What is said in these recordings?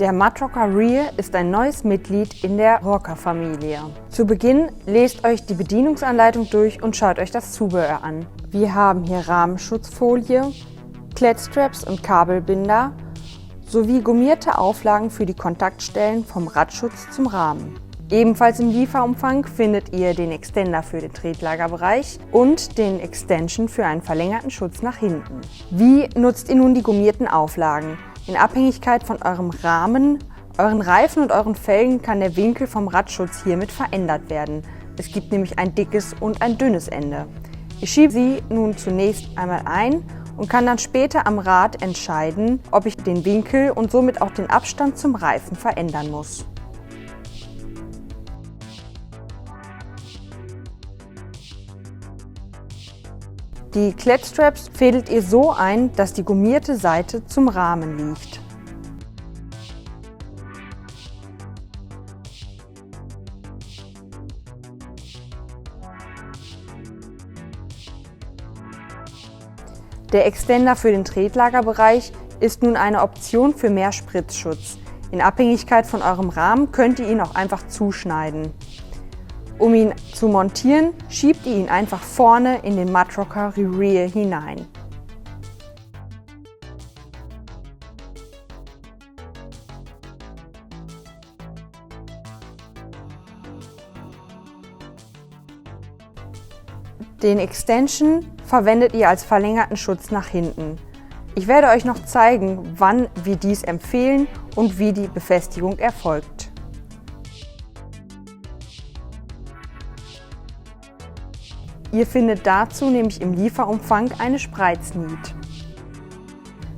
Der Mudrocker Rear ist ein neues Mitglied in der Rocker-Familie. Zu Beginn lest euch die Bedienungsanleitung durch und schaut euch das Zubehör an. Wir haben hier Rahmenschutzfolie, Klettstraps und Kabelbinder sowie gummierte Auflagen für die Kontaktstellen vom Radschutz zum Rahmen. Ebenfalls im Lieferumfang findet ihr den Extender für den Tretlagerbereich und den Extension für einen verlängerten Schutz nach hinten. Wie nutzt ihr nun die gummierten Auflagen? In Abhängigkeit von eurem Rahmen, euren Reifen und euren Felgen kann der Winkel vom Radschutz hiermit verändert werden. Es gibt nämlich ein dickes und ein dünnes Ende. Ich schiebe sie nun zunächst einmal ein und kann dann später am Rad entscheiden, ob ich den Winkel und somit auch den Abstand zum Reifen verändern muss. Die Klettstraps fädelt ihr so ein, dass die gummierte Seite zum Rahmen liegt. Der Extender für den Tretlagerbereich ist nun eine Option für mehr Spritzschutz. In Abhängigkeit von eurem Rahmen könnt ihr ihn auch einfach zuschneiden. Um ihn zu montieren, schiebt ihr ihn einfach vorne in den Mudrocker Rear hinein. Den Extension verwendet ihr als verlängerten Schutz nach hinten. Ich werde euch noch zeigen, wann wir dies empfehlen und wie die Befestigung erfolgt. Ihr findet dazu nämlich im Lieferumfang eine Spreizniet.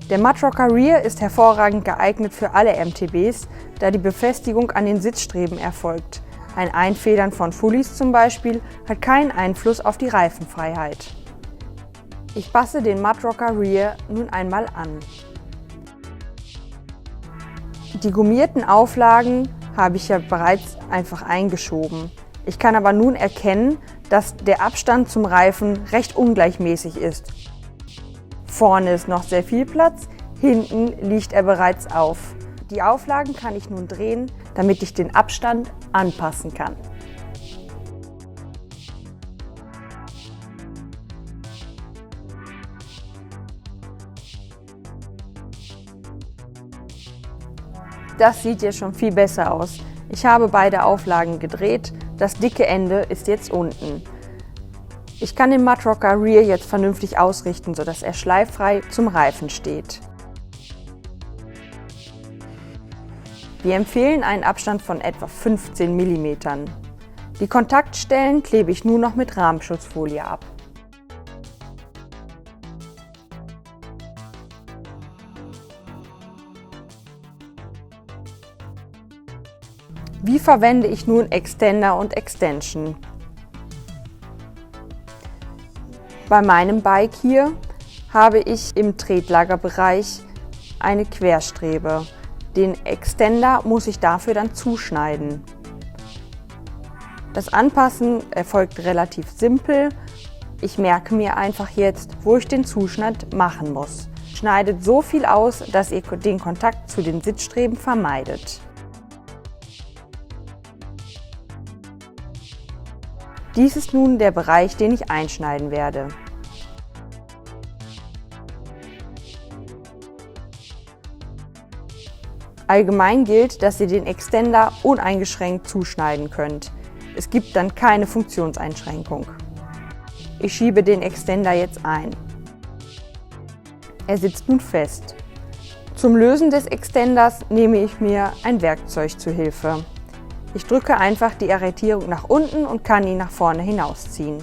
Der Mudrocker Rear ist hervorragend geeignet für alle MTBs, da die Befestigung an den Sitzstreben erfolgt. Ein Einfedern von Fullies zum Beispiel hat keinen Einfluss auf die Reifenfreiheit. Ich passe den Mudrocker Rear nun einmal an. Die gummierten Auflagen habe ich ja bereits einfach eingeschoben. Ich kann aber nun erkennen, dass der Abstand zum Reifen recht ungleichmäßig ist. Vorne ist noch sehr viel Platz, hinten liegt er bereits auf. Die Auflagen kann ich nun drehen, damit ich den Abstand anpassen kann. Das sieht jetzt schon viel besser aus. Ich habe beide Auflagen gedreht, das dicke Ende ist jetzt unten. Ich kann den Mudrocker Rear jetzt vernünftig ausrichten, sodass er schleiffrei zum Reifen steht. Wir empfehlen einen Abstand von etwa 15 mm. Die Kontaktstellen klebe ich nur noch mit Rahmenschutzfolie ab. Wie verwende ich nun Extender und Extension? Bei meinem Bike hier habe ich im Tretlagerbereich eine Querstrebe. Den Extender muss ich dafür dann zuschneiden. Das Anpassen erfolgt relativ simpel. Ich merke mir einfach jetzt, wo ich den Zuschnitt machen muss. Schneidet so viel aus, dass ihr den Kontakt zu den Sitzstreben vermeidet. Dies ist nun der Bereich, den ich einschneiden werde. Allgemein gilt, dass ihr den Extender uneingeschränkt zuschneiden könnt. Es gibt dann keine Funktionseinschränkung. Ich schiebe den Extender jetzt ein. Er sitzt nun fest. Zum Lösen des Extenders nehme ich mir ein Werkzeug zu Hilfe. Ich drücke einfach die Arretierung nach unten und kann ihn nach vorne hinausziehen.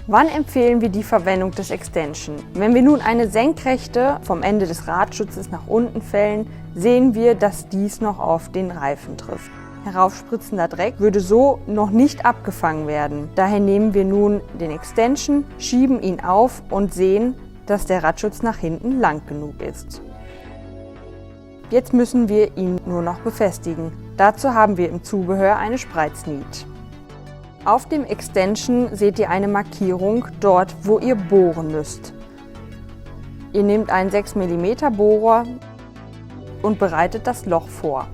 Wann empfehlen wir die Verwendung des Extension? Wenn wir nun eine Senkrechte vom Ende des Radschutzes nach unten fällen, sehen wir, dass dies noch auf den Reifen trifft. Heraufspritzender Dreck würde so noch nicht abgefangen werden. Daher nehmen wir nun den Extension, schieben ihn auf und sehen, dass der Radschutz nach hinten lang genug ist. Jetzt müssen wir ihn nur noch befestigen. Dazu haben wir im Zubehör eine Spreizniet. Auf dem Extension seht ihr eine Markierung dort, wo ihr bohren müsst. Ihr nehmt einen 6 mm Bohrer und bereitet das Loch vor.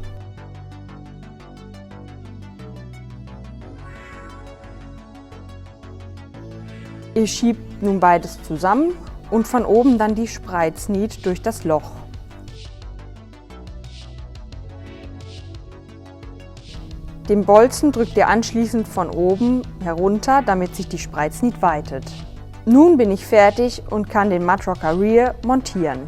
Ihr schiebt nun beides zusammen und von oben dann die Spreizniet durch das Loch. Den Bolzen drückt ihr anschließend von oben herunter, damit sich die Spreizniet weitet. Nun bin ich fertig und kann den Mudrocker Rear montieren.